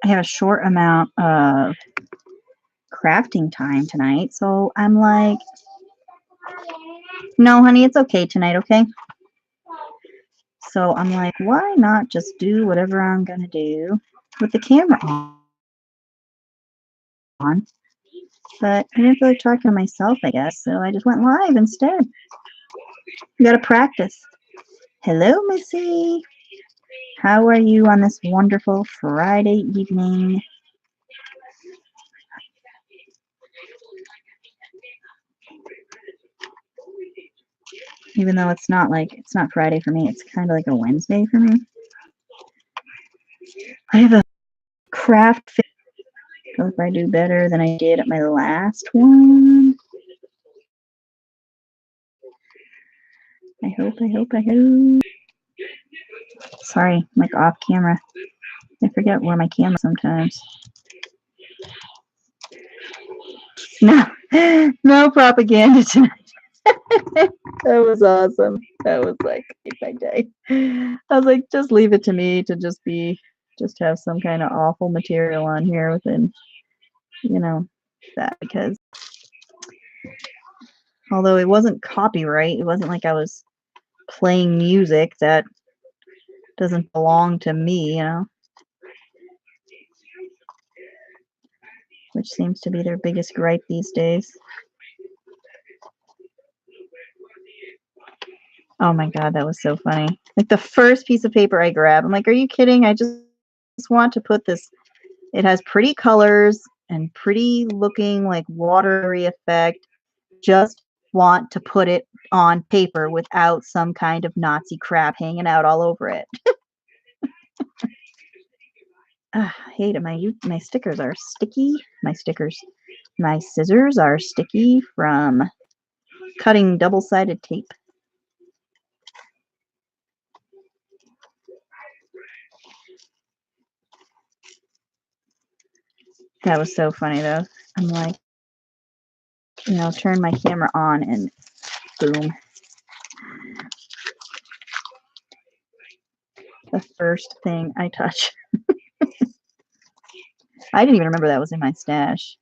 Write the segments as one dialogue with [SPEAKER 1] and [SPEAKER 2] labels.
[SPEAKER 1] have a short amount of crafting time tonight, so I'm like, no, honey, it's okay tonight, okay? So I'm like, why not just do whatever I'm gonna do with the camera on? But I didn't feel like talking to myself, I guess, so I just went live instead. You gotta practice. Hello, Missy. How are you on this wonderful Friday evening? Even though it's not Friday for me, it's kind of like a Wednesday for me. I have a craft fair. Hope I do better than I did at my last one. I hope. Sorry, I'm like off camera. I forget where my camera sometimes. No, no propaganda tonight. That was awesome. That was like my day. I was like, just leave it to me to just have some kind of awful material on here within, that, because although it wasn't copyright, it wasn't like I was playing music that doesn't belong to me, which seems to be their biggest gripe these days. Oh my God, that was so funny. Like the first piece of paper I grabbed, I'm like, are you kidding? I just want to put this. It has pretty colors and pretty looking like watery effect. Just want to put it on paper without some kind of Nazi crap hanging out all over it. I hate it. My stickers are sticky. My scissors are sticky from cutting double-sided tape. That was so funny though. I'm like, turn my camera on and boom. The first thing I touch. I didn't even remember that was in my stash.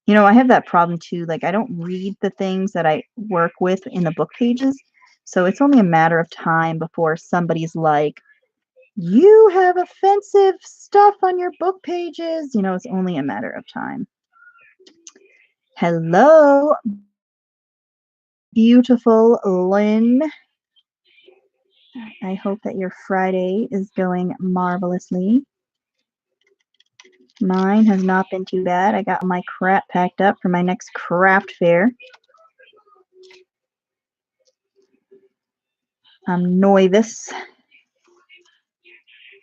[SPEAKER 1] I have that problem too. Like, I don't read the things that I work with in the book pages. So it's only a matter of time before somebody's like, you have offensive stuff on your book pages. It's only a matter of time. Hello, beautiful Lynn. I hope that your Friday is going marvelously. Mine has not been too bad. I got my crap packed up for my next craft fair. I'm nervous.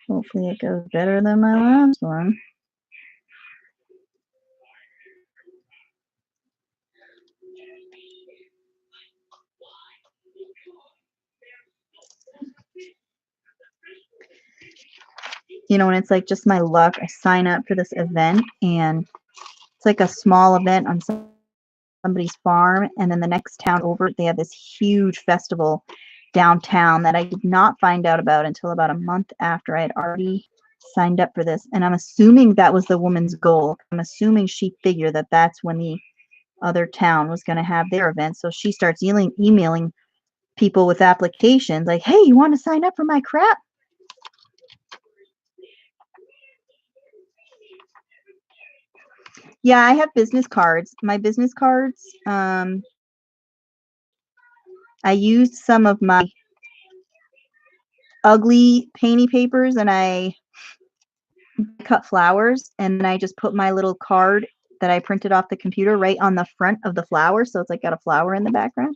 [SPEAKER 1] Hopefully it goes better than my last one. And it's like just my luck. I sign up for this event and it's like a small event on somebody's farm, and then the next town over, they have this huge festival downtown that I did not find out about until about a month after I had already signed up for this. And I'm assuming that was the woman's goal. I'm assuming she figured that that's when the other town was going to have their event. So she starts emailing people with applications like, hey, you want to sign up for my crap? Yeah, I have business cards. My business cards, I used some of my ugly painty papers and I cut flowers, and then I just put my little card that I printed off the computer right on the front of the flower, so it's like got a flower in the background.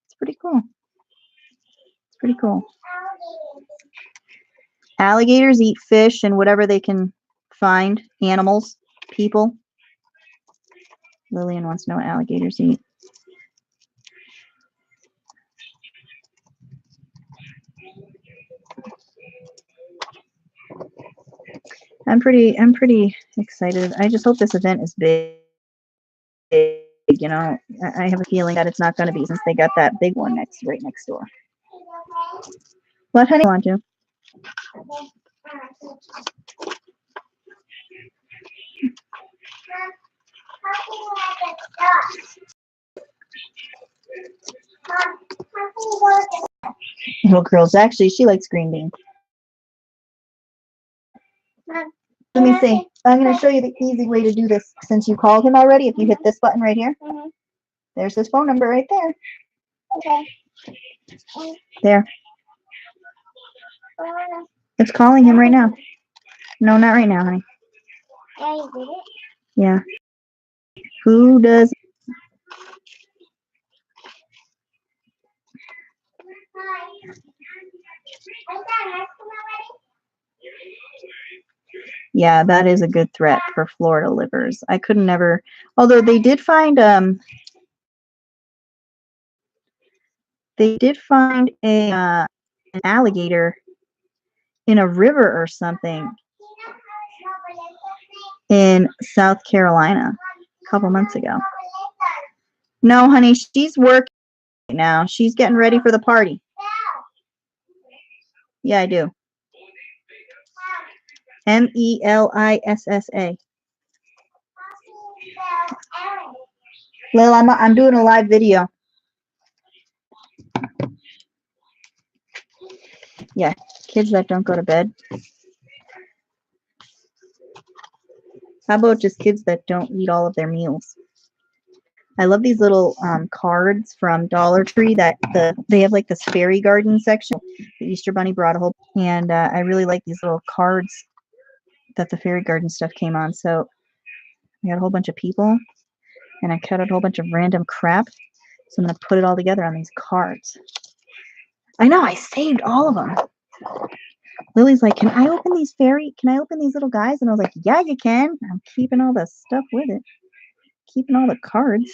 [SPEAKER 1] It's pretty cool. Alligators eat fish and whatever they can find. Animals, people. Lillian wants to know what alligators eat. I'm pretty excited. I just hope this event is big. I have a feeling that it's not going to be, since they got that big one right next door. What, honey? Want to? Little girls, actually, she likes green beans. Let me see. I'm going to show you the easy way to do this. Since you called him already, if you hit this button right here, there's his phone number right there. Okay. There. It's calling him right now. No, not right now, honey. Yeah. Who does? Yeah, that is a good threat for Florida livers. I could never, although they did find a an alligator in a river or something in South Carolina a couple months ago. No, honey, she's working now. She's getting ready for the party. Yeah, I do. Melissa. Lil, I'm doing a live video. Yeah, kids that don't go to bed. How about just kids that don't eat all of their meals? I love these little cards from Dollar Tree that they have like this fairy garden section. The Easter Bunny brought a whole, and I really like these little cards that the fairy garden stuff came on. So I got a whole bunch of people, and I cut out a whole bunch of random crap. So I'm gonna put it all together on these cards. I know, I saved all of them. Lily's like, can I open these little guys? And I was like, yeah, you can. I'm keeping all the stuff with it. Keeping all the cards.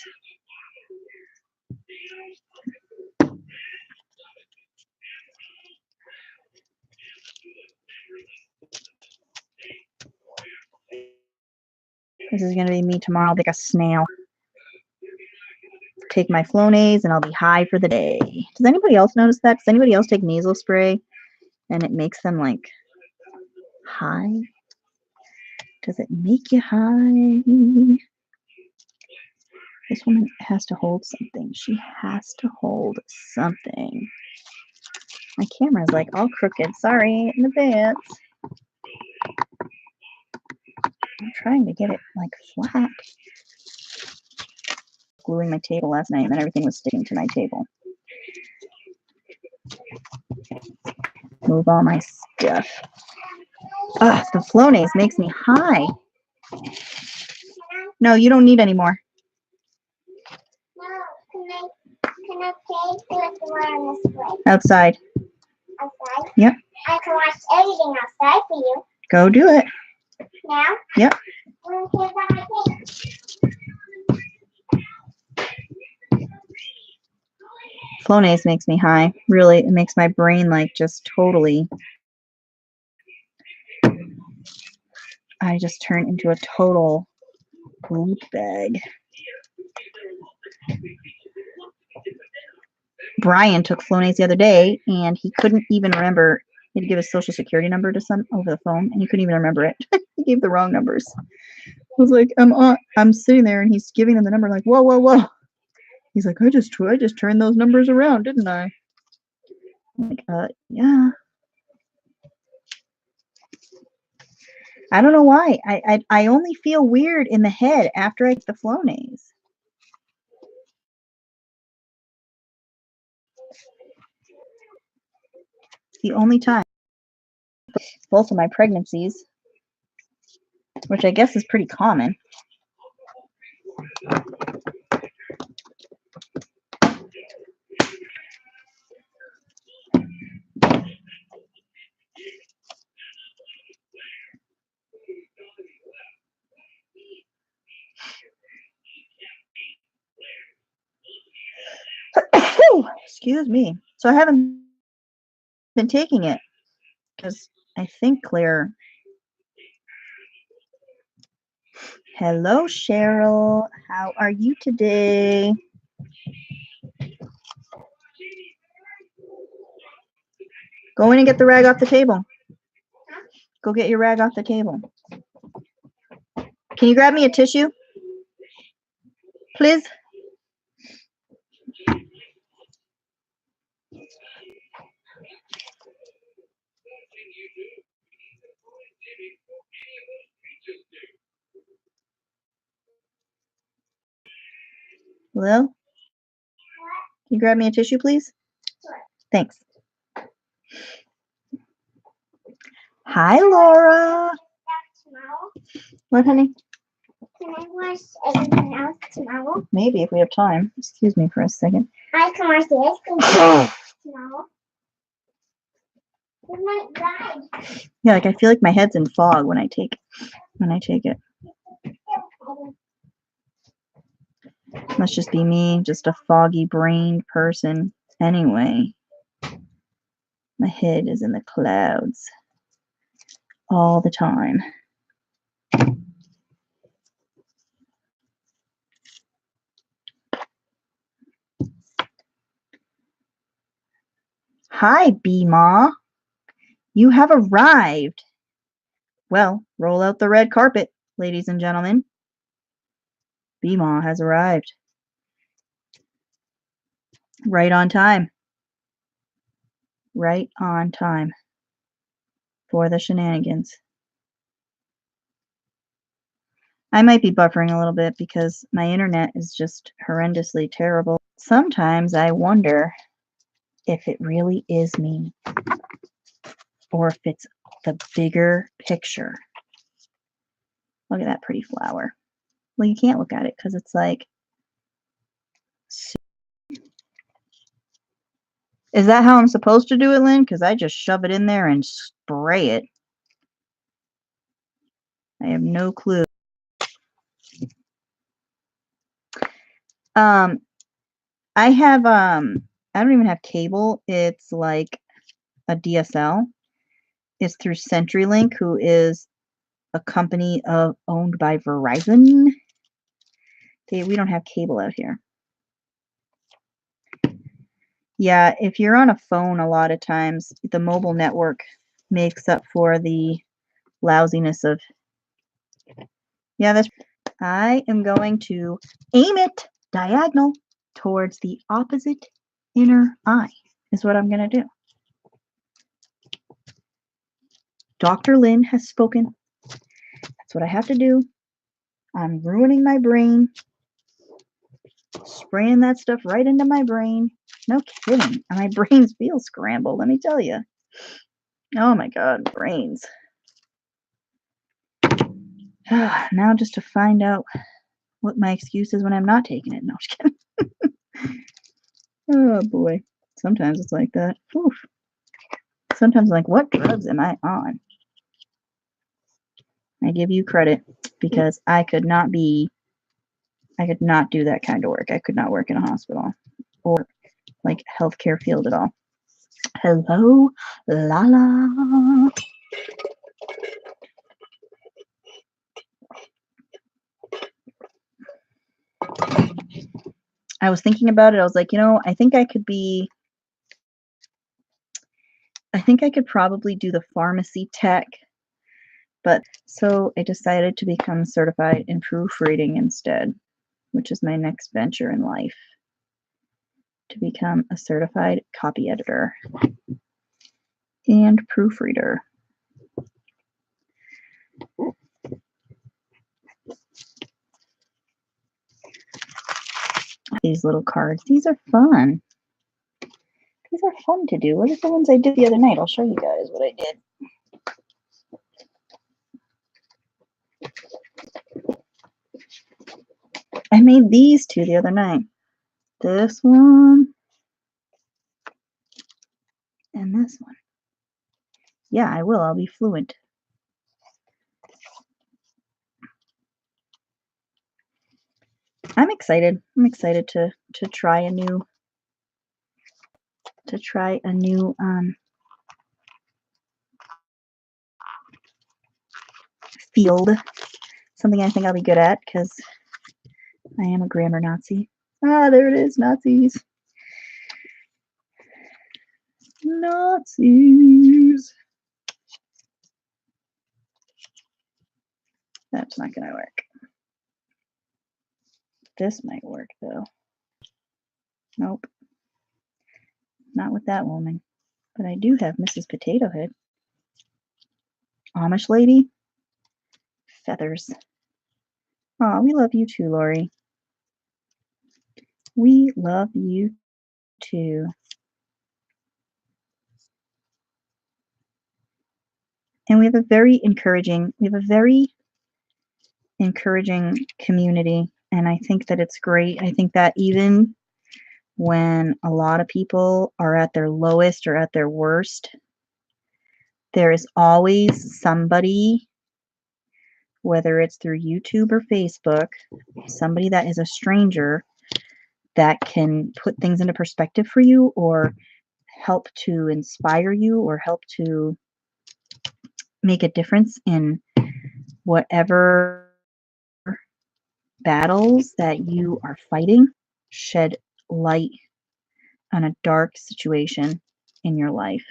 [SPEAKER 1] This is going to be me tomorrow. I'll be like a snail. Take my Flonase and I'll be high for the day. Does anybody else notice that? Does anybody else take nasal spray and it makes them like high? Does it make you high? This woman has to hold something. She has to hold something. My camera is like all crooked. Sorry in advance. I'm trying to get it like flat. Gluing my table last night and then everything was sticking to my table. Move all my stuff. Ugh, the Flonase makes me high. No, you don't need any more. No, can I play with the one on this way? Outside. Outside? Yep. I can watch everything outside for you. Go do it. Now? Yep. Flonase makes me high. Really, it makes my brain like just totally. I just turn into a total poop bag. Brian took Flonase the other day, and he couldn't even remember. He had to give his social security number to some over the phone, and he couldn't even remember it. He gave the wrong numbers. I was like, I'm sitting there, and he's giving them the number, like, whoa, whoa, whoa. He's like, I just turned those numbers around, didn't I? I'm like, yeah. I don't know why. I only feel weird in the head after I take the Flonase. It's the only time. Both of my pregnancies, which I guess is pretty common. Excuse me. So I haven't been taking it because I think Claire. Hello, Cheryl. How are you today? Go in and get the rag off the table. Go get your rag off the table. Can you grab me a tissue? Please? Hello? Can you grab me a tissue, please? Sure. Thanks. Hi, Laura.
[SPEAKER 2] Tomorrow?
[SPEAKER 1] What, honey?
[SPEAKER 2] Can I wash everything else tomorrow?
[SPEAKER 1] Maybe if we have time. Excuse me for a second.
[SPEAKER 2] I can wash the ice cream tomorrow. With my ride.
[SPEAKER 1] Yeah, like I feel like my head's in fog when I take it. Must just be me, just a foggy-brained person. Anyway, my head is in the clouds all the time. Hi, Bema. You have arrived. Well, roll out the red carpet, ladies and gentlemen. Bema has arrived. Right on time. Right on time for the shenanigans. I might be buffering a little bit because my internet is just horrendously terrible. Sometimes I wonder if it really is me or if it's the bigger picture. Look at that pretty flower. Well, you can't look at it because it's like... Is that how I'm supposed to do it, Lynn? Because I just shove it in there and spray it. I have no clue. I have I don't even have cable. It's like a DSL. It's through CenturyLink, who is a company owned by Verizon. We don't have cable out here. Yeah, if you're on a phone, a lot of times the mobile network makes up for the lousiness of... Yeah, that's... I am going to aim it diagonal towards the opposite inner eye is what I'm going to do. Dr. Lynn has spoken. That's what I have to do. I'm ruining my brain. Spraying that stuff right into my brain. No kidding. My brains feel scrambled, let me tell you. Oh my God, brains. Now just to find out what my excuse is when I'm not taking it. No, I'm just kidding. Oh boy. Sometimes it's like that. Oof. Sometimes I'm like, what drugs am I on? I give you credit because I could not do that kind of work. I could not work in a hospital or like healthcare field at all. Hello, Lala. I was thinking about it. I was like, I think I could probably do the pharmacy tech, but so I decided to become certified in proofreading instead, which is my next venture in life, to become a certified copy editor and proofreader. These little cards, these are fun. These are fun to do. What are the ones I did the other night? I'll show you guys what I did. I made these two the other night. This one and this one. Yeah, I will. I'll be fluent. I'm excited. I'm excited to try a new field. Something I think I'll be good at because I am a grammar Nazi. Ah, there it is, Nazis. Nazis. Whoopsies. That's not going to work. This might work, though. Nope. Not with that woman. But I do have Mrs. Potato Head. Amish lady. Feathers. Aw, we love you too, Lori. We love you too. And we have a very encouraging community. And I think that it's great. I think that even when a lot of people are at their lowest or at their worst, there is always somebody, whether it's through YouTube or Facebook, somebody that is a stranger that can put things into perspective for you or help to inspire you or help to make a difference in whatever battles that you are fighting, shed light on a dark situation in your life.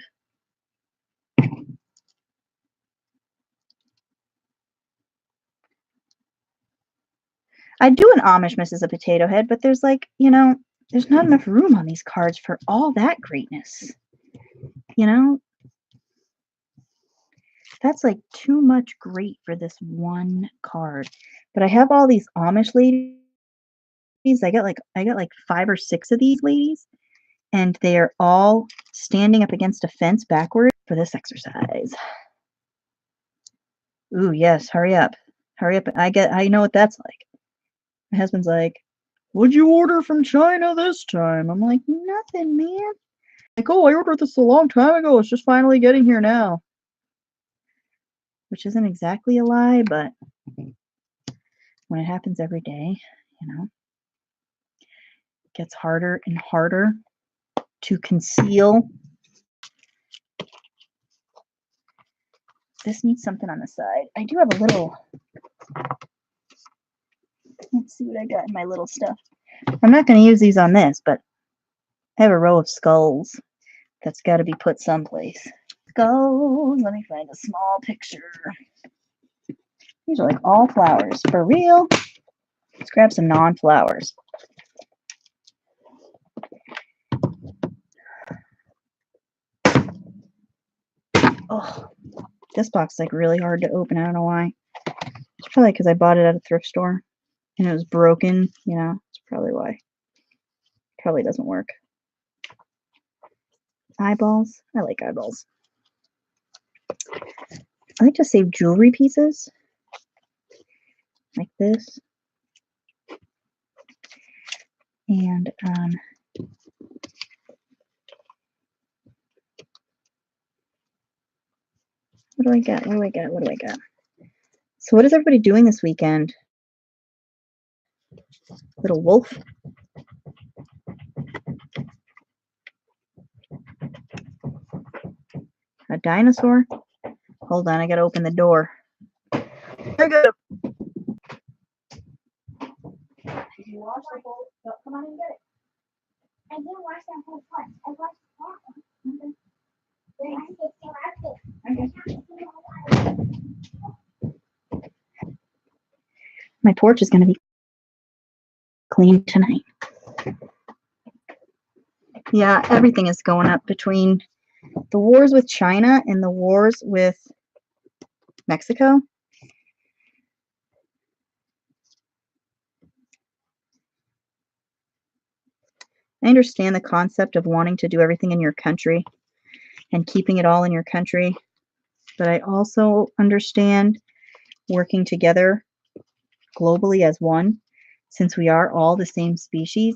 [SPEAKER 1] I do an Amish Mrs. Potato Head, but there's like, there's not enough room on these cards for all that greatness. That's like too much great for this one card. But I have all these Amish ladies. I got like 5 or 6 of these ladies, and they are all standing up against a fence backwards for this exercise. Ooh, yes, hurry up. Hurry up. I know what that's like. My husband's like, "What'd you order from China this time?" I'm like, "Nothing, man." Like, "Oh, I ordered this a long time ago. It's just finally getting here now." Which isn't exactly a lie, but when it happens every day, it gets harder and harder to conceal. This needs something on the side. I do have a little, let's see what I got in my little stuff. I'm not going to use these on this, but I have a row of skulls that's got to be put someplace. Skulls, let me find a small picture. These are like all flowers. For real? Let's grab some non-flowers. Oh, this box is like really hard to open. I don't know why. It's probably because I bought it at a thrift store and it was broken. It's probably why. Probably doesn't work. Eyeballs. I like eyeballs. I like to save jewelry pieces like this. And what do I got? What do I got? So what is everybody doing this weekend? Little wolf. A dinosaur. Hold on, I gotta open the door. I gotta. Did you wash the whole? Come on and get it.
[SPEAKER 2] I didn't wash that whole part. I washed that one.
[SPEAKER 1] My porch is gonna be clean tonight. Yeah, everything is going up between the wars with China and the wars with Mexico. I understand the concept of wanting to do everything in your country and keeping it all in your country, but I also understand working together globally as one, since we are all the same species,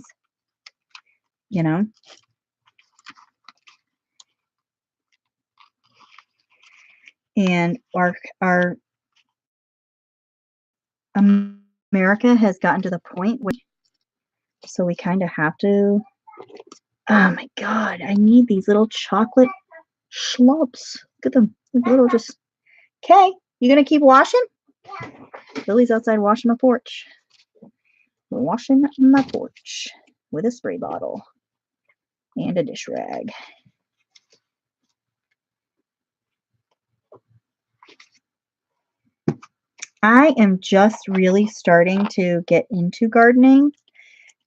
[SPEAKER 1] and our America has gotten to the point where, so we kind of have to. Oh my God, I need these little chocolate schlubs. Look at them. Little just. Okay, you gonna keep washing?
[SPEAKER 2] Yeah.
[SPEAKER 1] Lily's outside washing my porch. Washing my porch with a spray bottle and a dish rag. I am just really starting to get into gardening.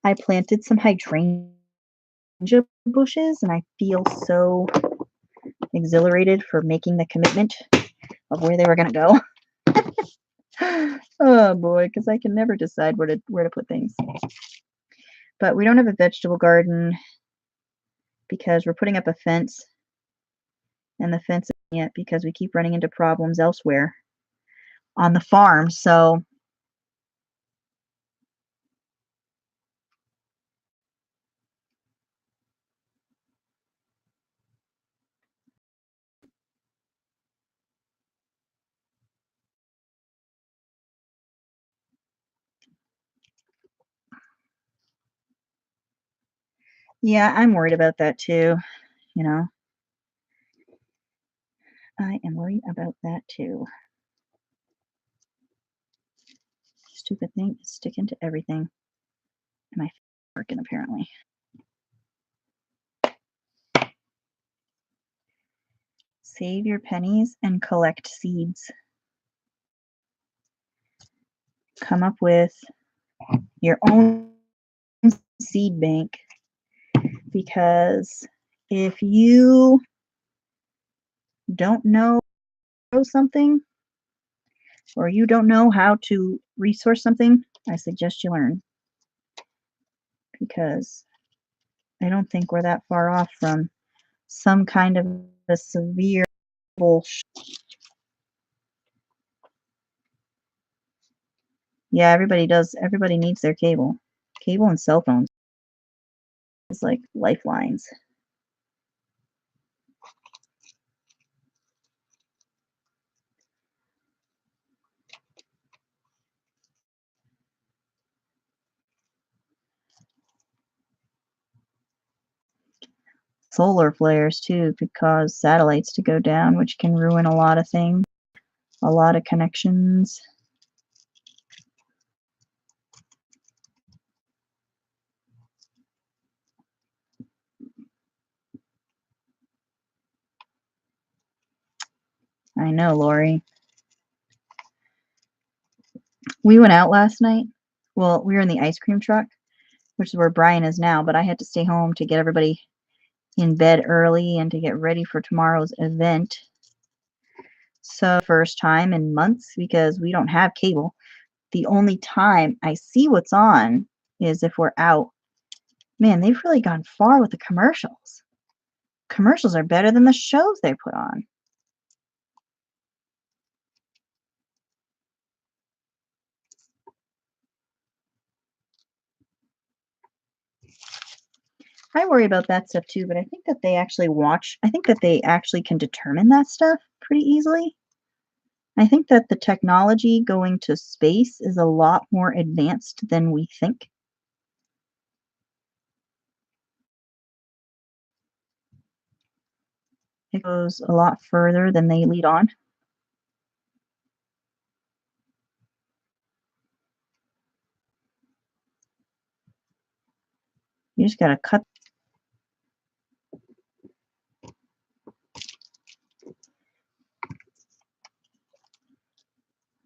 [SPEAKER 1] I planted some hydrangea bushes and I feel so exhilarated for making the commitment of where they were going to go. Oh boy, because I can never decide where to put things. But we don't have a vegetable garden because we're putting up a fence, and the fence isn't yet because we keep running into problems elsewhere on the farm. So yeah, I'm worried about that too. You know, I am worried about that too. Stupid thing is sticking to everything. And my working apparently. Save your pennies and collect seeds. Come up with your own seed bank because if you don't know something or you don't know how to resource something, I suggest you learn because I don't think we're that far off from some kind of a severe bullshit. Yeah, everybody does. Everybody needs their cable. Cable and cell phones is like lifelines. Solar flares too could cause satellites to go down, which can ruin a lot of things, a lot of connections. I know, Lori. We went out last night. Well, we were in the ice cream truck, which is where Brian is now, but I had to stay home to get everybody in bed early and to get ready for tomorrow's event. So, first time in months because we don't have cable. The only time I see what's on is if we're out. Man, they've really gone far with the commercials. Commercials are better than the shows they put on. I worry about that stuff too, but I think that they actually I think that they actually can determine that stuff pretty easily. I think that the technology going to space is a lot more advanced than we think. It goes a lot further than they lead on. You just gotta cut.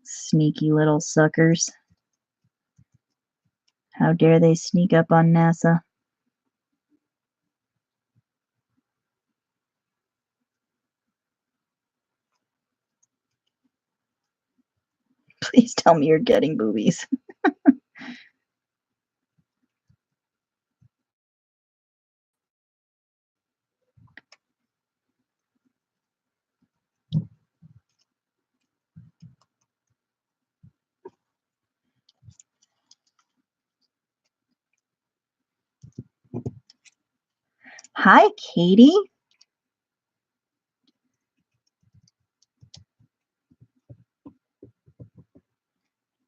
[SPEAKER 1] Sneaky little suckers. How dare they sneak up on NASA? Please tell me you're getting boobies. Hi, Katie.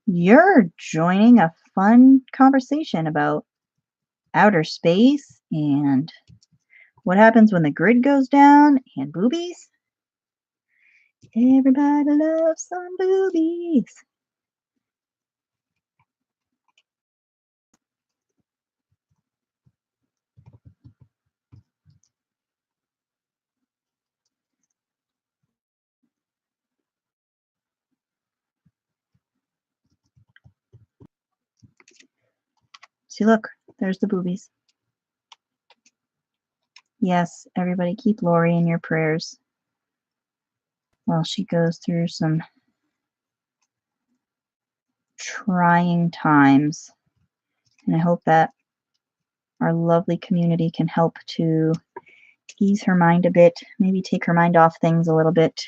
[SPEAKER 1] You're joining a fun conversation about outer space and what happens when the grid goes down and boobies. Everybody loves some boobies. See, look, there's the boobies. Yes, everybody keep Lori in your prayers while she goes through some trying times. And I hope that our lovely community can help to ease her mind a bit, maybe take her mind off things a little bit.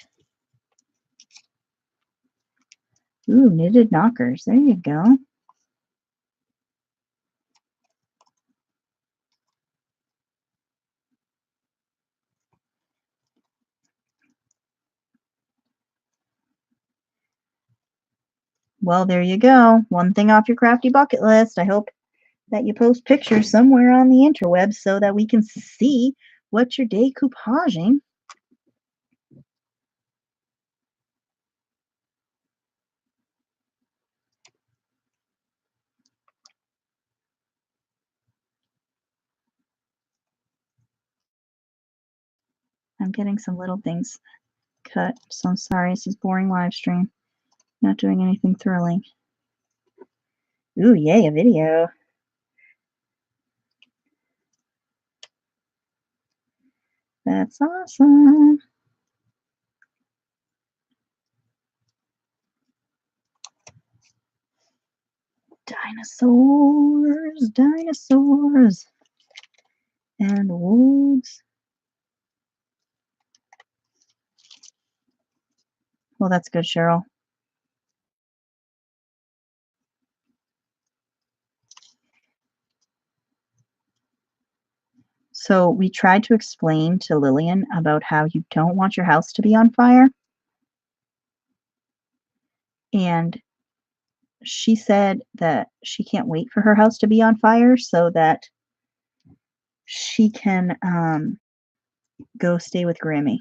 [SPEAKER 1] Ooh, knitted knockers. There you go. Well, there you go. One thing off your crafty bucket list. I hope that you post pictures somewhere on the interwebs so that we can see what you're decoupaging. I'm getting some little things cut, so I'm sorry. This is boring live stream. Not doing anything thrilling. Ooh, yay, a video. That's awesome. Dinosaurs, dinosaurs, and wolves. Well, that's good, Cheryl. So we tried to explain to Lillian about how you don't want your house to be on fire. And she said that she can't wait for her house to be on fire so that she can go stay with Grammy.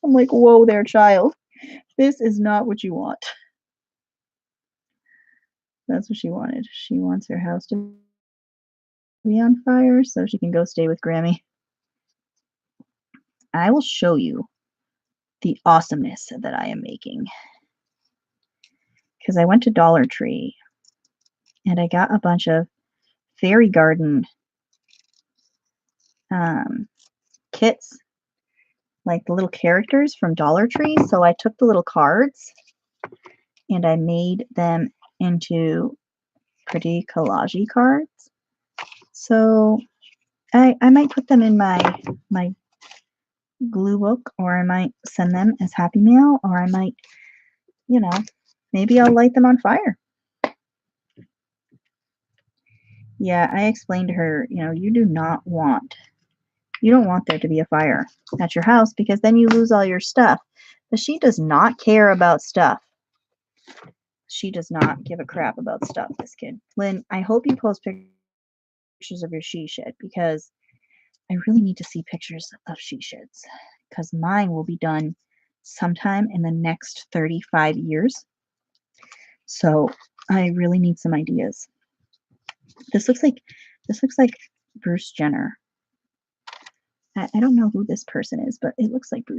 [SPEAKER 1] I'm like, whoa there, child. This is not what you want. That's what she wanted. She wants her house to be on fire so she can go stay with Grammy. I will show you the awesomeness that I am making. Because I went to Dollar Tree and I got a bunch of fairy garden kits, like the little characters from Dollar Tree. So I took the little cards and I made them into pretty collage cards. So I might put them in my glue book, or I might send them as happy mail, or I might, you know, maybe I'll light them on fire. Yeah, I explained to her, you know, you don't want there to be a fire at your house because then you lose all your stuff. But she does not care about stuff. She does not give a crap about stuff, this kid. Lynn, I hope you post pictures of your she shed because I really need to see pictures of she sheds because mine will be done sometime in the next 35 years. So I really need some ideas. This looks like Bruce Jenner. I don't know who this person is, but it looks like Bruce.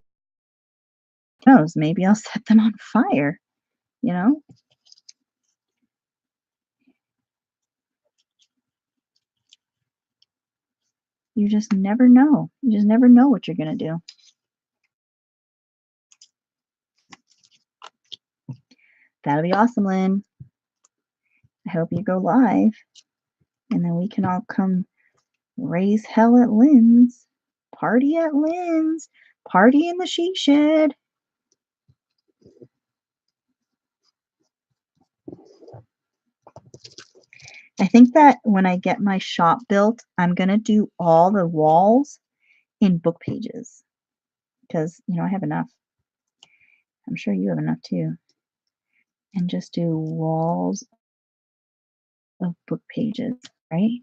[SPEAKER 1] Who knows? Maybe I'll set them on fire, you know? You just never know. You just never know what you're going to do. That'll be awesome, Lynn. I hope you go live. And then we can all come raise hell at Lynn's. Party at Lynn's. Party in the she shed. I think that when I get my shop built, I'm going to do all the walls in book pages. Because, you know, I have enough. I'm sure you have enough too. And just do walls of book pages, right?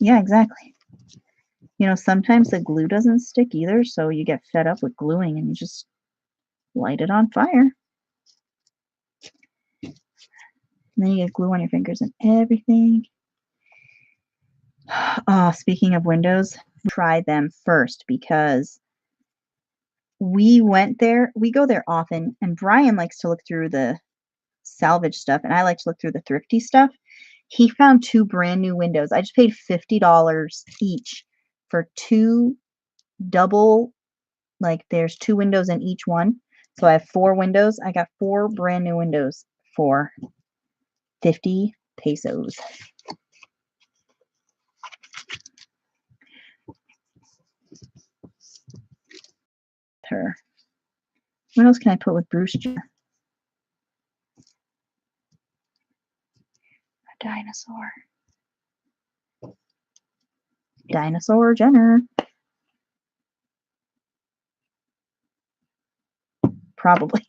[SPEAKER 1] Yeah, exactly. You know, sometimes the glue doesn't stick either, so you get fed up with gluing and you just light it on fire. And then you get glue on your fingers and everything. Oh, speaking of windows, try them first because we went there. We go there often, and Brian likes to look through the salvage stuff, and I like to look through the thrifty stuff. He found 2 brand new windows. I just paid $50 each for 2 double, like there's 2 windows in each one. So I have 4 windows. I got 4 brand new windows for 50 pesos. Her. What else can I put with Bruce Jenner? A dinosaur. Dinosaur Jenner. Probably.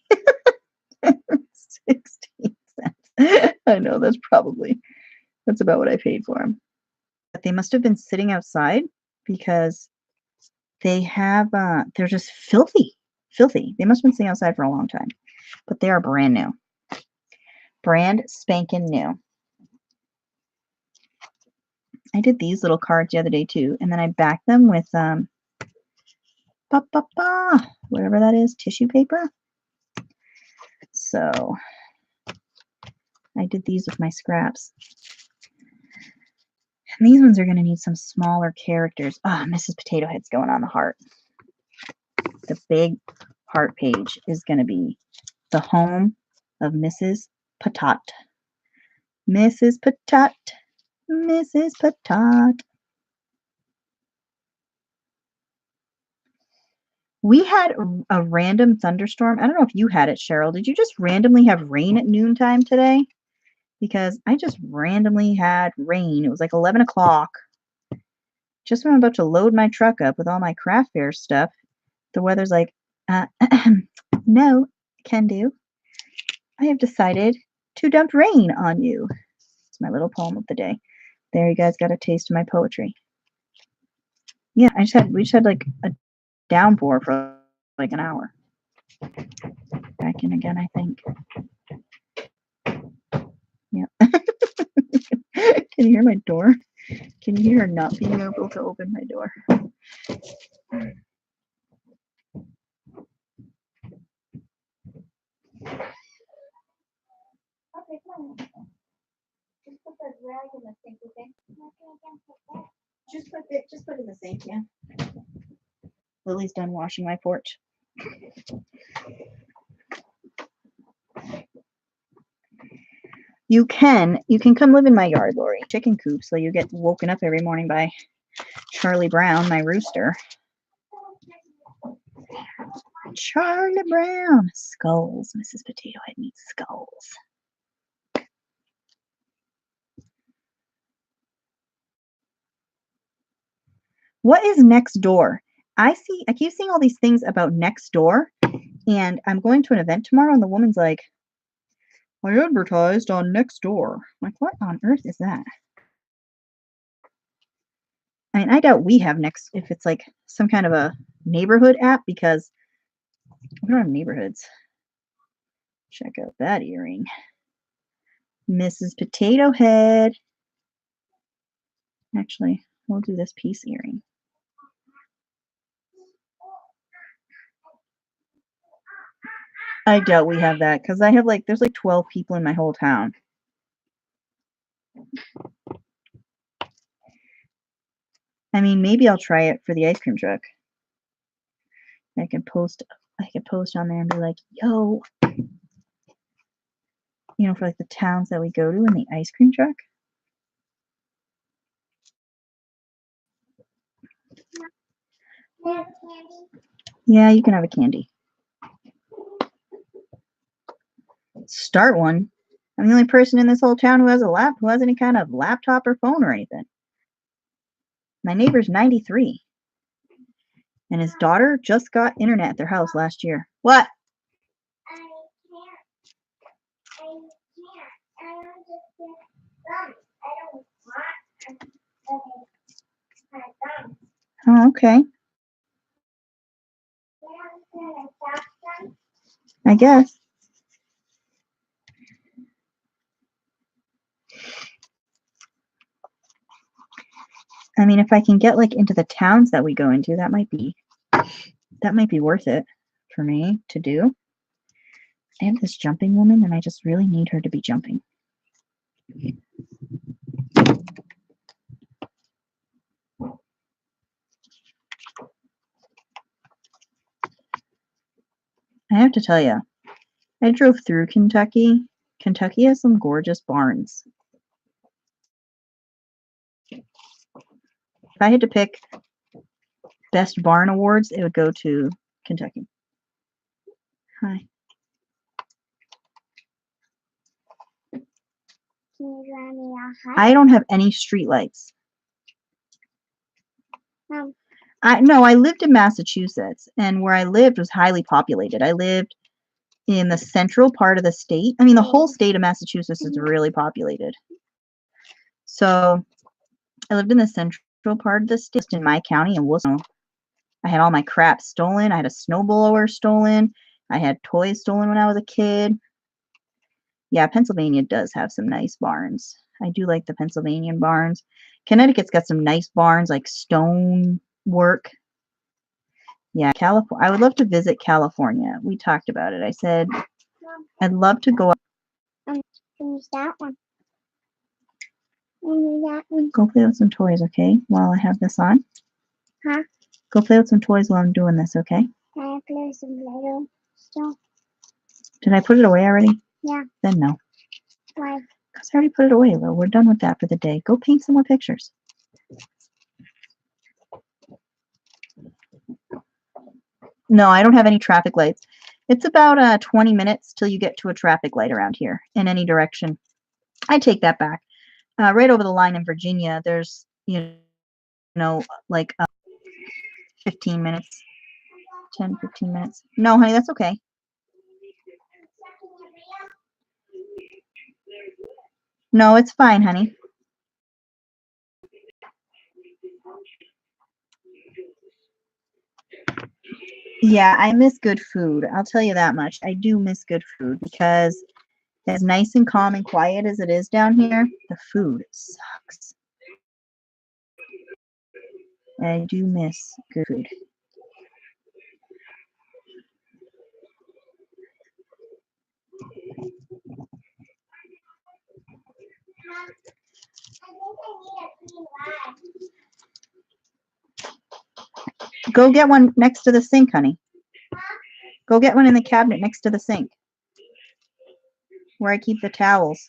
[SPEAKER 1] 16 cents. I know that's about what I paid for them. But they must have been sitting outside because they have they're just filthy. Filthy. They must have been sitting outside for a long time. But they are brand new. Brand spanking new. I did these little cards the other day too, and then I backed them with whatever that is, tissue paper. So I did these with my scraps. And these ones are going to need some smaller characters. Ah, Mrs. Potato Head's going on the heart. The big heart page is going to be the home of Mrs. Patat. Mrs. Patat. Mrs. Patat. We had a random thunderstorm. I don't know if you had it, Cheryl. Did you just randomly have rain at noontime today? Because I just randomly had rain. It was like 11 o'clock. Just when I'm about to load my truck up with all my craft fair stuff, the weather's like, no, can do. I have decided to dump rain on you. It's my little poem of the day. There, you guys got a taste of my poetry. Yeah, we just had like a downpour for like an hour. Back in again, I think. Yeah. Can you hear my door? Can you hear her not being able to open my door?
[SPEAKER 2] Okay, come on. Just put the rag in the sink, okay?
[SPEAKER 1] Just put it in the sink, yeah. Lily's done washing my porch. You can come live in my yard, Lori. Chicken coop, so you get woken up every morning by Charlie Brown, my rooster. Charlie Brown. Skulls. Mrs. Potato Head needs skulls. What is next door? I keep seeing all these things about next door, and I'm going to an event tomorrow, and the woman's like, I advertised on Nextdoor. Like, what on earth is that? I mean, I doubt we have if it's like some kind of a neighborhood app, because we don't have neighborhoods. Check out that earring. Mrs. Potato Head. Actually, we'll do this piece earring. I doubt we have that, because there's like 12 people in my whole town. I mean, maybe I'll try it for the ice cream truck. I can post on there and be like, yo, for like the towns that we go to in the ice cream truck. Yeah, you can have a candy. Start one. I'm the only person in this whole town who has any kind of laptop or phone or anything. My neighbor's 93. And his daughter just got internet at their house last year. What? Oh, okay. I guess. I mean, if I can get like into the towns that we go into, that might be worth it for me to do. I have this jumping woman and I just really need her to be jumping. I have to tell you, I drove through Kentucky. Kentucky has some gorgeous barns. If I had to pick best barn awards, it would go to Kentucky. Hi.
[SPEAKER 2] Can you drive me a hut?
[SPEAKER 1] I don't have any street lights.
[SPEAKER 2] Um,
[SPEAKER 1] I lived in Massachusetts, and where I lived was highly populated. I lived in the central part of the state. I mean, the whole state of Massachusetts is really populated. So I lived in the central part of the state, in my county in Worcester. I had all my crap stolen. I had a snowblower stolen. I had toys stolen when I was a kid. Yeah, Pennsylvania does have some nice barns. I do like the Pennsylvania barns. Connecticut's got some nice barns, like stone work. Yeah, California. I would love to visit California. We talked about it. I said I'd love to go.
[SPEAKER 2] use that one. Use that one.
[SPEAKER 1] Go play with some toys, okay? While I have this on.
[SPEAKER 2] Huh?
[SPEAKER 1] Go play with some toys while I'm doing this, okay?
[SPEAKER 2] Can I play some Lego stuff?
[SPEAKER 1] Did I put it away already?
[SPEAKER 2] Yeah.
[SPEAKER 1] Then no.
[SPEAKER 2] Why?
[SPEAKER 1] Because I already put it away, Lil. We're done with that for the day. Go paint some more pictures. No, I don't have any traffic lights. It's about 20 minutes till you get to a traffic light around here in any direction. I take that back. Right over the line in Virginia, there's, like 15 minutes. 10, 15 minutes. No, honey, that's okay. No, it's fine, honey. Yeah, I miss good food. I'll tell you that much. I do miss good food because as nice and calm and quiet as it is down here, the food sucks. I do miss good food. Go get one next to the sink, honey. Go get one in the cabinet next to the sink where I keep the towels.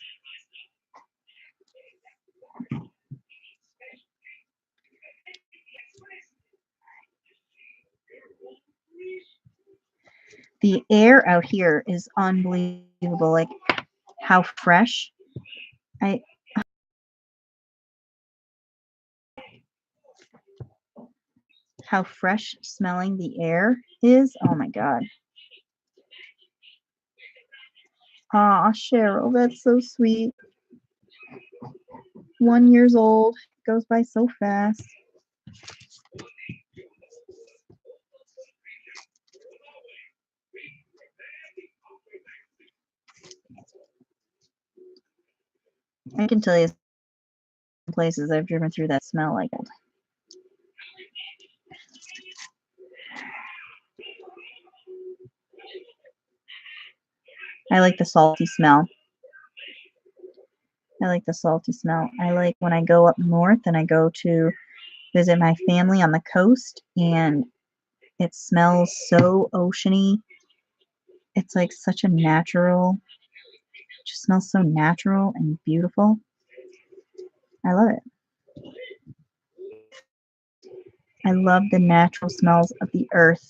[SPEAKER 1] The air out here is unbelievable. Like how fresh. How fresh smelling the air is. Oh my God. Aw, Cheryl, that's so sweet. 1 year old. Goes by so fast. I can tell you some places I've driven through that smell like it. I like the salty smell. I like the salty smell. I like when I go up north and I go to visit my family on the coast and it smells so oceany. It's like such a natural, just smells so natural and beautiful. I love it. I love the natural smells of the earth.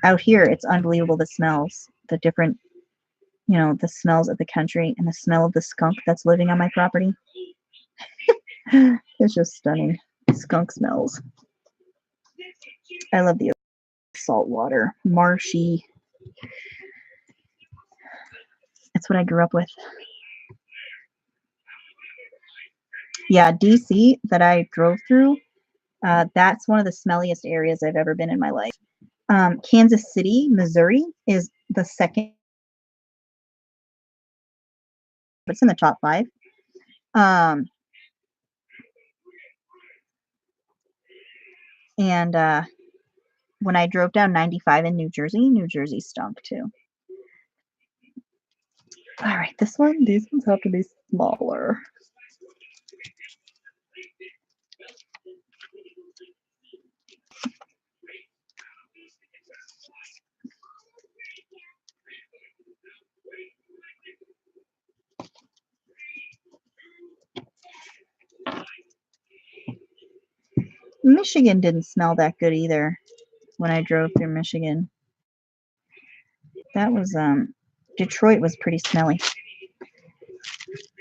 [SPEAKER 1] Out here, it's unbelievable the smells, the different, the smells of the country and the smell of the skunk that's living on my property. It's just stunning. Skunk smells. I love the salt water, marshy. That's what I grew up with. Yeah, DC that I drove through, that's one of the smelliest areas I've ever been in my life. Kansas City, Missouri is the second. It's in the top 5. And when I drove down 95 in New Jersey stunk too. All right, these ones have to be smaller. Michigan didn't smell that good either when I drove through Michigan. That was Detroit was pretty smelly.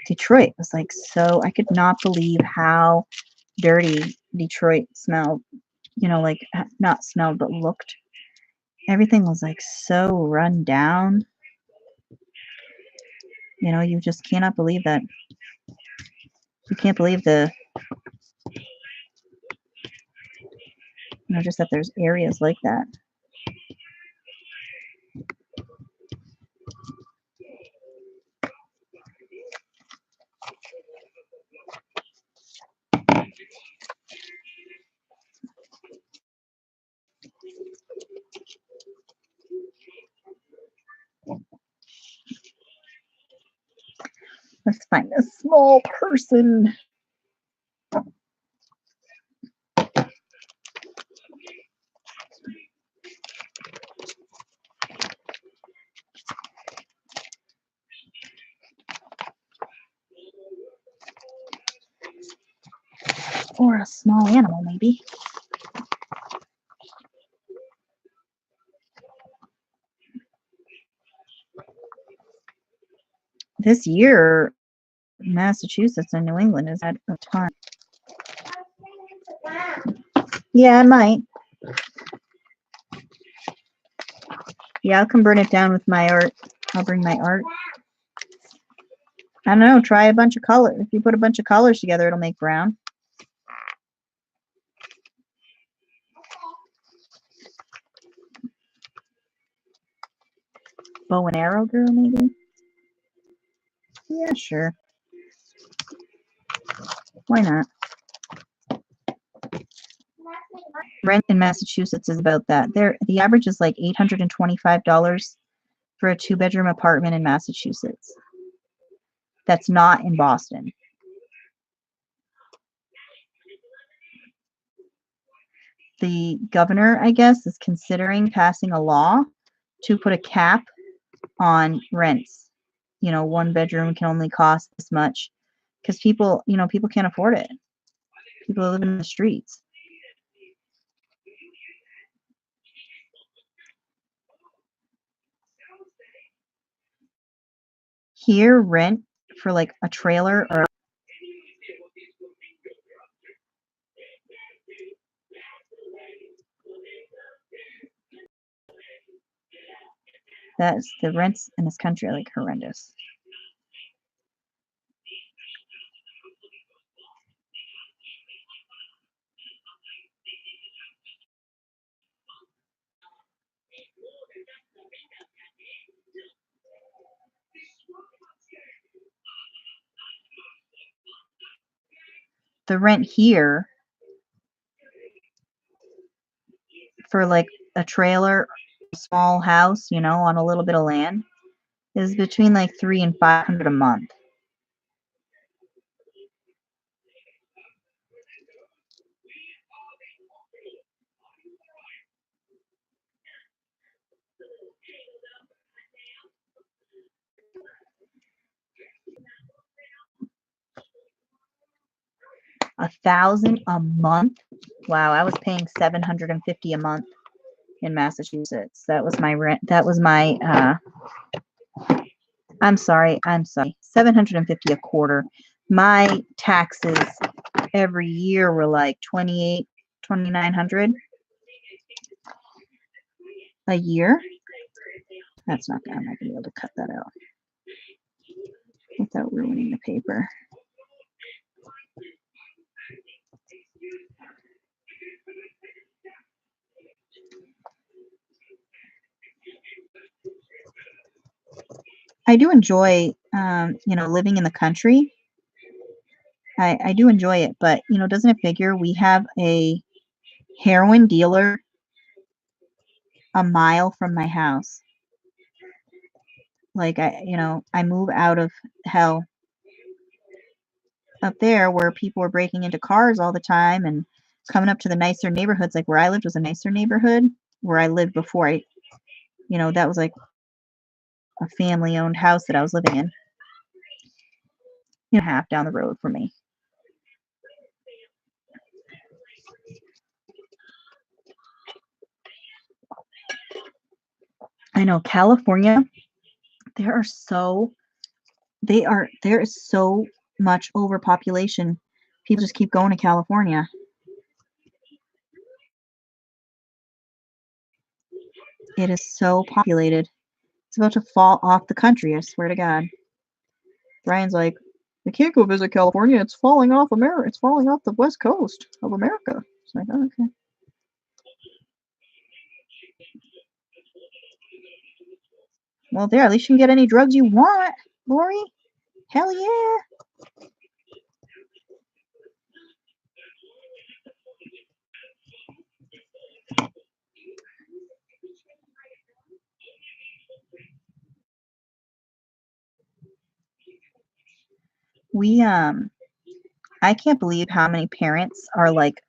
[SPEAKER 1] Detroit was like so, I could not believe how dirty Detroit smelled. You know, like not smelled but looked. Everything was like so run down. You know, you just cannot believe that. You can't believe just that there's areas like that. Let's find a small person. Or a small animal, maybe. This year, Massachusetts and New England has had a ton. Yeah, I might. Yeah, I can burn it down with my art. I'll bring my art. I don't know, try a bunch of colors. If you put a bunch of colors together, it'll make brown. Bow and arrow girl, maybe? Yeah, sure. Why not? Rent in Massachusetts is about that. The average is like $825 for a 2-bedroom apartment in Massachusetts. That's not in Boston. The governor, I guess, is considering passing a law to put a cap on rents. You know, 1-bedroom can only cost this much because people can't afford it. People are living in the streets. Here, rent for like a trailer or that's the rents in this country are like horrendous. The rent here for like a trailer, a small house, on a little bit of land is between like $300 and $500 a month. $1,000 a month. Wow, I was paying $750 a month in Massachusetts. That was my rent. That was my I'm sorry. $750 a quarter. My taxes every year were like $2,900 a year. That's not good. I'm not gonna be able to cut that out without ruining the paper. I do enjoy, living in the country. I do enjoy it, but doesn't it figure we have a heroin dealer a mile from my house? Like I move out of hell up there where people were breaking into cars all the time and coming up to the nicer neighborhoods. Like where I lived was a nicer neighborhood where I lived before that was like a family owned house that I was living in, half down the road from me. I know California, there are so there is so much overpopulation. People just keep going to California. It is so populated. It's about to fall off the country, I swear to God. Brian's like, I can't go visit California. It's falling off America. It's falling off the west coast of America. It's like, oh, okay. Well, there, at least you can get any drugs you want, Lori. Hell yeah. I can't believe how many parents are like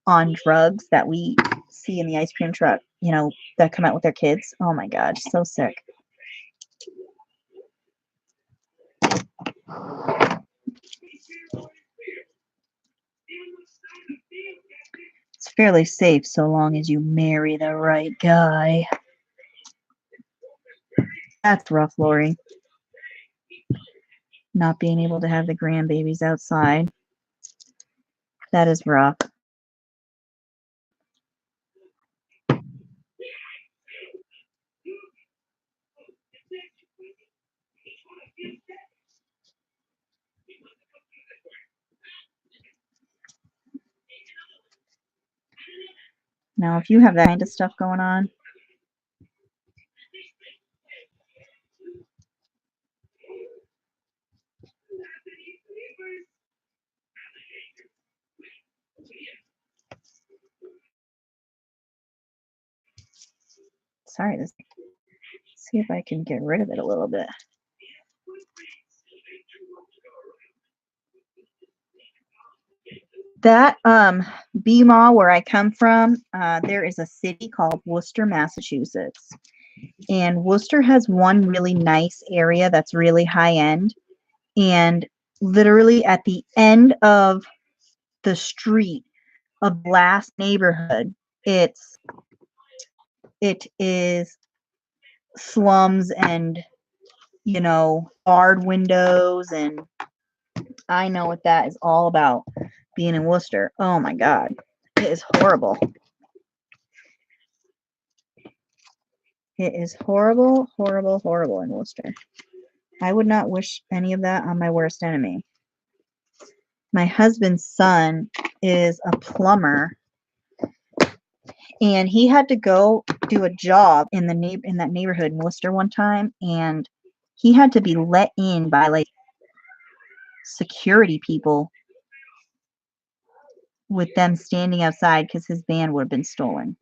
[SPEAKER 1] on drugs that we see in the ice cream truck, that come out with their kids. Oh my God, so sick. It's fairly safe so long as you marry the right guy. That's rough, Lori. Not being able to have the grandbabies outside. That is rough. Now, if you have that kind of stuff going on, sorry, let's see if I can get rid of it a little bit. That B-Mall where I come from, there is a city called Worcester, Massachusetts. And Worcester has one really nice area that's really high end. And literally at the end of the street of the last neighborhood, it is slums and barred windows, and I know what that is all about, being in Worcester. Oh my God, it is horrible. It is horrible, horrible, horrible in Worcester. I would not wish any of that on my worst enemy. My husband's son is a plumber, and he had to go do a job in that neighborhood in Worcester one time, and he had to be let in by like security people with them standing outside because his van would have been stolen.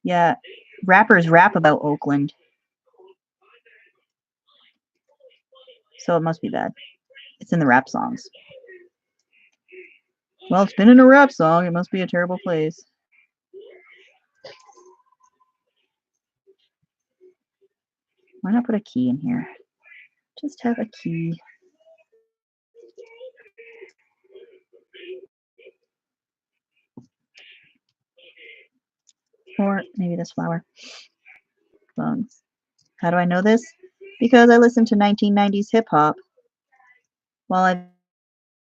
[SPEAKER 1] Yeah, rappers rap about Oakland, so it must be bad. It's in the rap songs. Well, it's been in a rap song. It must be a terrible place. Why not put a key in here? Just have a key. Or maybe this flower. Lungs. How do I know this? Because I listened to 1990s hip hop while I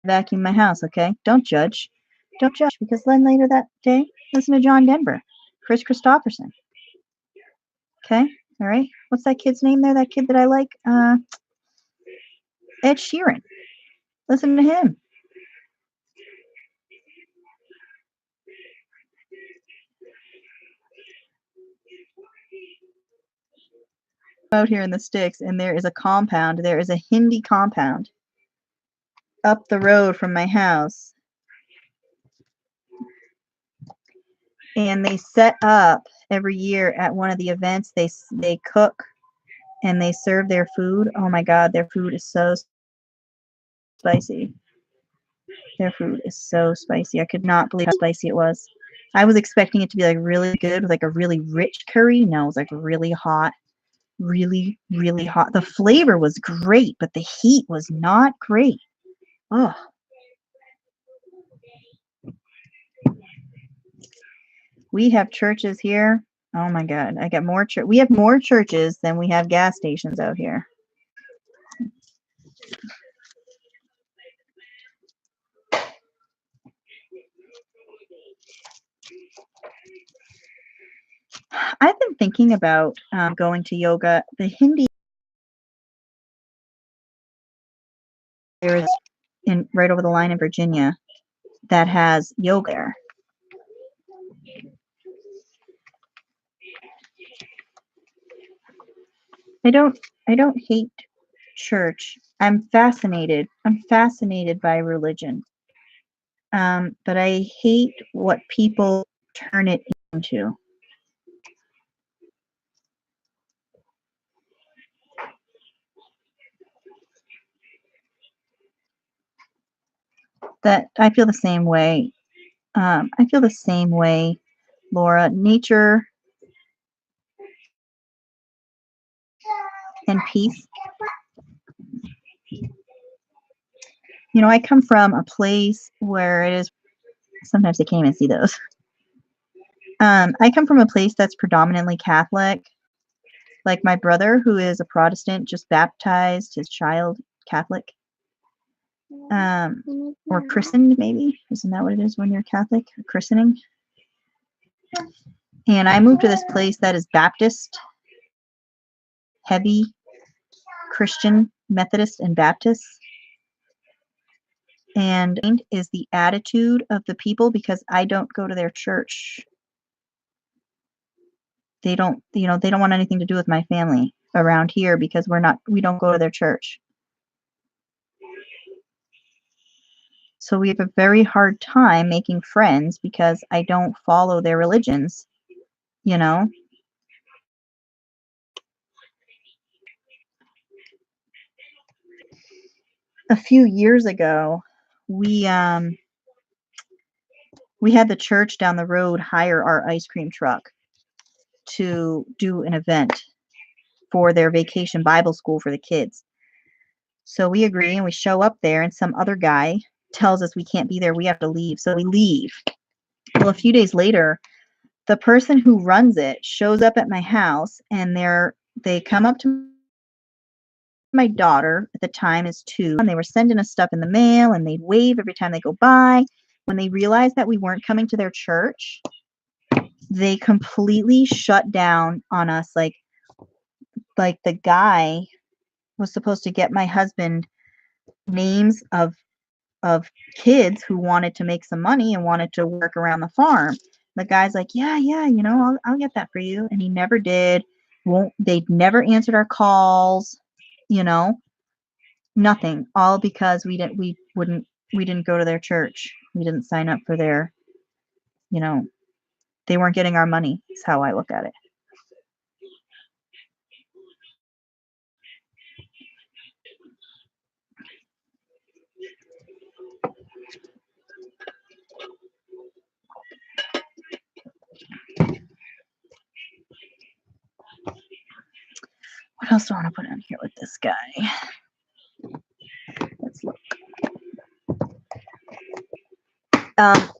[SPEAKER 1] vacuum my house, okay? Don't judge. Don't judge, because then later that day, listen to John Denver, Chris Christopherson. Okay? All right? What's that kid's name there? That kid that I like? Ed Sheeran. Listen to him. out here in the sticks, and there is a compound. There is a Hindi compound up the road from my house. And they set up every year at one of the events. They cook and they serve their food. Oh my God, their food is so spicy. Their food is so spicy. I could not believe how spicy it was. I was expecting it to be like really good with like a really rich curry. No, it was like really hot, really, really hot. The flavor was great, but the heat was not great. Oh, we have churches here. Oh my God, I got more we have more churches than we have gas stations out here. I've been thinking about going to yoga. The Hindi there is in right over the line in Virginia that has yoga there. I don't hate church. I'm fascinated. I'm fascinated by religion. But I hate what people turn it into. That I feel the same way. I feel the same way, Laura. Nature and peace. You know, I come from a place where it is. Sometimes I can't even see those. I come from a place that's predominantly Catholic. Like my brother, who is a Protestant, just baptized his child Catholic. Or christened, maybe. Isn't that what it is when you're Catholic? Christening. And I moved to this place that is Baptist, heavy Christian, Methodist, and Baptist. And is the attitude of the people because I don't go to their church. They don't, they don't want anything to do with my family around here because we don't go to their church. So we have a very hard time making friends because I don't follow their religions, you know? A few years ago, we had the church down the road hire our ice cream truck to do an event for their vacation Bible school for the kids. So we agree and we show up there, and some other guy tells us we can't be there, we have to leave. So we leave. Well, a few days later, the person who runs it shows up at my house, and they come up to my daughter, at the time is 2, and they were sending us stuff in the mail, and they'd wave every time they go by. When they realized that we weren't coming to their church, they completely shut down on us. Like the guy was supposed to get my husband names of kids who wanted to make some money and wanted to work around the farm. The guy's like, yeah, I'll get that for you. And he never did. They'd never answered our calls, nothing. All because we didn't go to their church. We didn't sign up for their, they weren't getting our money, is how I look at it. What else do I want to put in here with this guy? Let's look.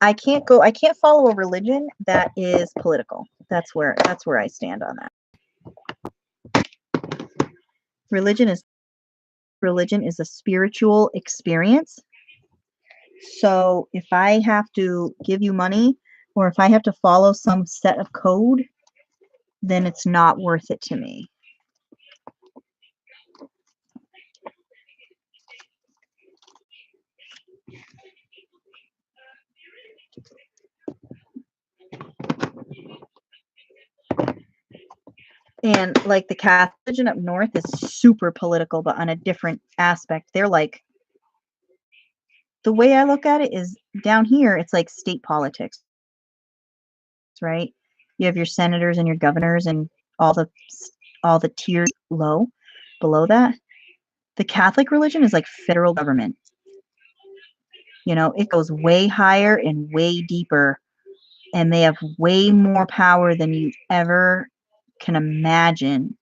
[SPEAKER 1] I can't follow a religion that is political. That's where I stand on that. Religion is a spiritual experience. So if I have to give you money or if I have to follow some set of code, then it's not worth it to me. And like the Catholic religion up north is super political, but on a different aspect. They're like, the way I look at it is down here, it's like state politics, right? You have your senators and your governors and all the tiers below that. The Catholic religion is like federal government. You know, it goes way higher and way deeper, and they have way more power than you ever can imagine.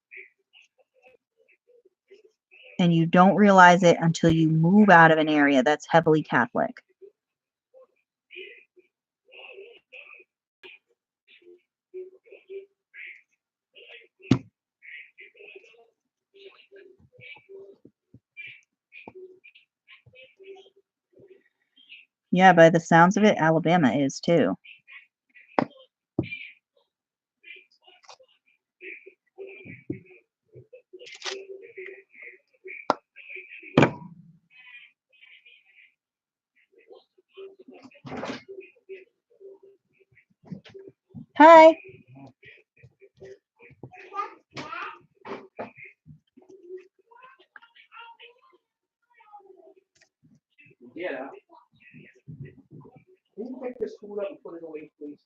[SPEAKER 1] And you don't realize it until you move out of an area that's heavily Catholic. Yeah, by the sounds of it, Alabama is too. Hi.
[SPEAKER 3] Yeah. Can you pick this food up and put it away, please?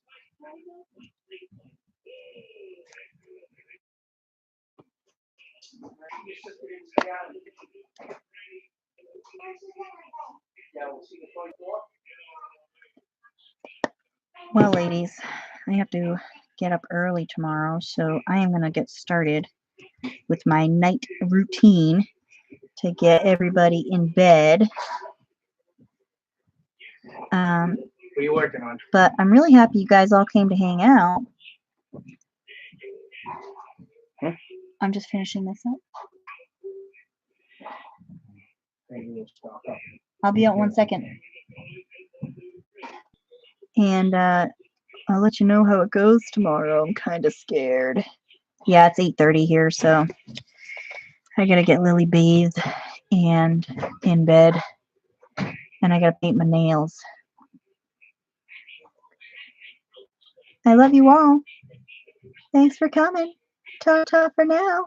[SPEAKER 1] Well, ladies, I have to get up early tomorrow, so I am going to get started with my night routine to get everybody in bed.
[SPEAKER 3] What are you working on?
[SPEAKER 1] But I'm really happy you guys all came to hang out.
[SPEAKER 3] Huh?
[SPEAKER 1] I'm just finishing this up. I'll be out 1 second. And I'll let you know how it goes tomorrow. I'm kind of scared. Yeah, it's 8:30 here, so I gotta get Lily bathed and in bed. And I gotta paint my nails. I love you all. Thanks for coming. Ta-ta for now.